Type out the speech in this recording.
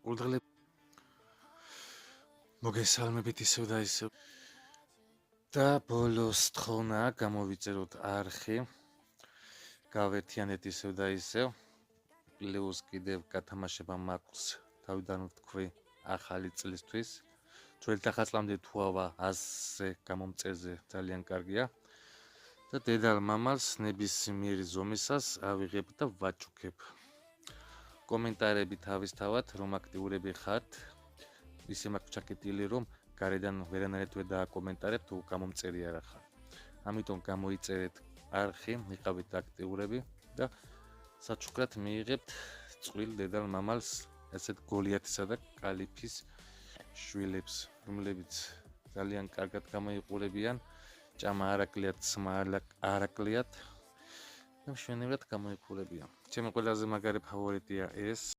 Ურდღლებ მოგესალმებით ისევ და ისევ. და ბოლოს თხოვნაა გამოვიწეროთ არხი. გავერთიანეთ ისევ და ისევ. პლუს კიდევ გათამაშება მაქვს თავიდან ვთქვი ახალი წლისთვის. ჩვენით ახალწლამდე თუავა 100-ზე გამომწერზე ძალიან კარგია. და დედალ მამალს ნებისმიერი ზომისას ავიღებ და ვაჭუქებ. კომენტარები თავისთავად რომ აქტიურები ხართ. ისე მაქვს ჩაკეტილი რომ გარედან ვერანაირად ვერ დააკომენტარებთ თუ გამომწერი არ ახარ. ამიტომ გამოიწერეთ არხი, მიყავით აქტიურები და საჩუქრად მიიღებთ წვრილ დედალ მამალს, ესეთ გოლიათისა და კალიფის შვილებს, რომლებიც ძალიან კარგად გამოიყურებიან, ჭამა არ აკლიათ, სმა არ აკლიათ და მშვენივრად გამოიყურებიან. ჩემი ყველაზე მაგარი ფავორიტია ეს